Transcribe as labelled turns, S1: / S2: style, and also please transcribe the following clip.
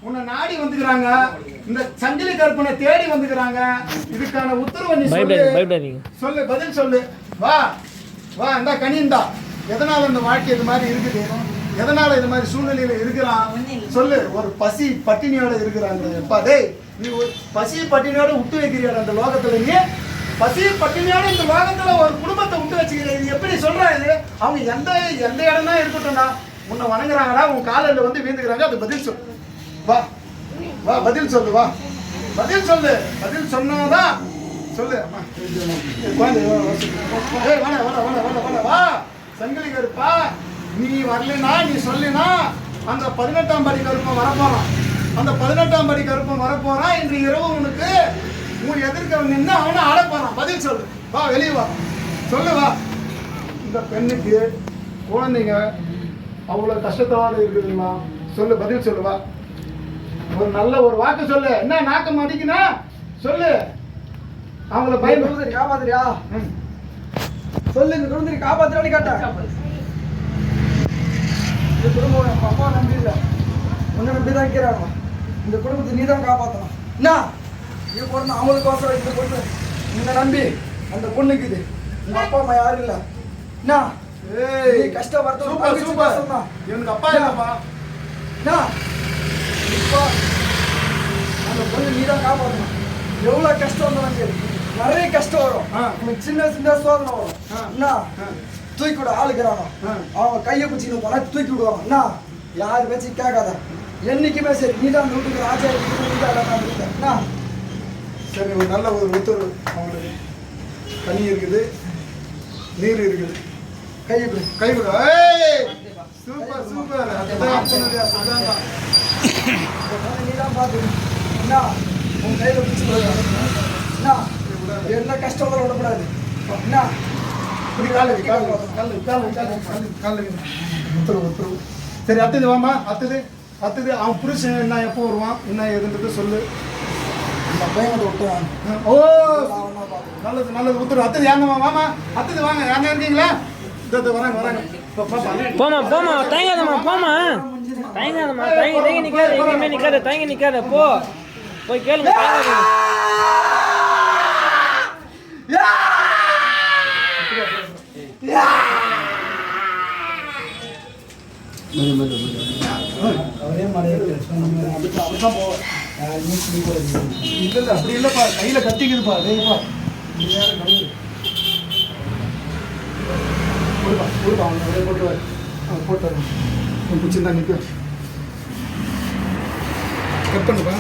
S1: உன்னை நாடி வந்துக்கிறாங்க, இந்த சங்கிலி கற்பனை தேடி வந்துக்கிறாங்க. இதுக்கான உத்தரவை நீ சொல்லு, பதில் சொல்லு. வா வா, இந்த கனிந்தா எதனால இந்த வாழ்க்கை இது மாதிரி இருக்குது, எதனால இது மாதிரி சூழ்நிலையில இருக்கிறான் சொல்லு. ஒரு பசி பட்டினியோட இருக்கிறாங்க. எப்பா டேய், நீ ஒரு பசி பட்டினியோட விட்டு வைக்கிறியாட அந்த லோகத்துல? நீ பசி பட்டினியோட இந்த லோகத்துல ஒரு குடும்பத்தை விட்டு வச்சுக்கிற, இது எப்படி சொல்றா? இது அவங்க எந்த எந்த இடம் தான் இருக்கட்டும்டா, உன்னை வணங்குறாங்களா, உன் காலில் வந்து வீந்துக்கிறாங்க, அது பதில் சொல்லு. வா வா, பதில் சொல்லு. வா பதில் சொல்லு. பதில் சொன்னாதான் சொல்லு. வா சங்கிலி கருப்பா, நீ வரலனா, நீ சொல்லினா அந்த 18ஆம் படி கருப்பம் வரப்போறான். அந்த 18ஆம் படி கருப்பம் வரப்போறான். இன்று இரவு உனக்கு உன் எதிர்க்க நின்று அவனை ஆட போறான். பதில் சொல்லு. வா வெளியே வா, சொல்லு. வா. இந்த பெண்ணுக்கு குழந்தைங்க அவ்வளவு கஷ்டத்தோடு இருக்குதுங்களா? சொல்லு, பதில் சொல்லு. வா, ஒரு நல்ல ஒரு வாக்கு சொல்லு. என்ன நாக்கம் அடிக்குனா சொல்லு. அவங்கள பயன்படுத்தி காப்பாத்துறியா சொல்லு. இந்த குடும்பத்தை காப்பாத்துறான்னு கேட்டேன். இந்த குடும்பம் அப்பா நம்பி இல்லை, உன்னை நம்பி தான் இருக்கிறாங்க. இந்த குடும்பத்தை நீ தான் காப்பாற்றணும். என்ன இது பொண்ணு அவங்களுக்கோசரம் இந்த பொண்ணு உன்னை நம்பி அந்த பொண்ணுக்கு இது. உங்க அப்பா அம்மா யாரும் இல்லை. என்ன கஷ்டப்படுத்த எனக்கு அப்பா இல்லப்பா. என்ன இப்போ அந்த பொண்ணு நீ தான் காப்பாற்றணும். எவ்வளோ கஷ்டம் வந்தாலும் சரி, நிறைய கஷ்டம் வரும், உனக்கு சின்ன சின்ன சோதனை வரும். என்ன தூக்கி விட ஆளுக்கிறாங்க, அவங்க கையை பிடிச்சின்னு போனா தூக்கி விடுவாங்க. என்ன யார் வச்சு கேட்காத, என்னைக்குமே சரி நீ தான் வீட்டுக்கு ஆச்சாரம். சரி, ஒரு நல்ல ஒரு உத்தரவு. அவங்களுக்கு தண்ணி இருக்குது, நீர் இருக்குது, கைவிடு கைவிடு. Super super. நீ தான் பார்த்து என்ன உன் கையில் பிடிச்சி என்ன என்ன கஷ்டம் விடக்கூடாது. என்ன உத்தரவு. சரி, அத்துது வாமா. அத்துது அவன் புருஷன் என்ன எப்போ வருவான், என்ன எதுன்றது சொல்லு. அந்த பையன் விட்டுவான். ஓ நல்லது நல்லது உத்தரவு. அத்துது யாங்கம்மா, வாமா. அத்துது வாங்க, யாருன்னா இருக்கீங்களா? வராங்க.
S2: போமா போமா, தயங்காதம்மா, போமா தயங்காதம்மா, தயங்கி நிக்காத, எங்கேயுமே நிக்காத, தயங்கி நிக்காத, போ போய் கேளுங்க.
S1: அப்படி இல்லப்பா, கையில கத்திக்குதுப்பா. போட்டு பிடிச்சிருந்தா நிற்கும். கட் பண்ணுப்பா.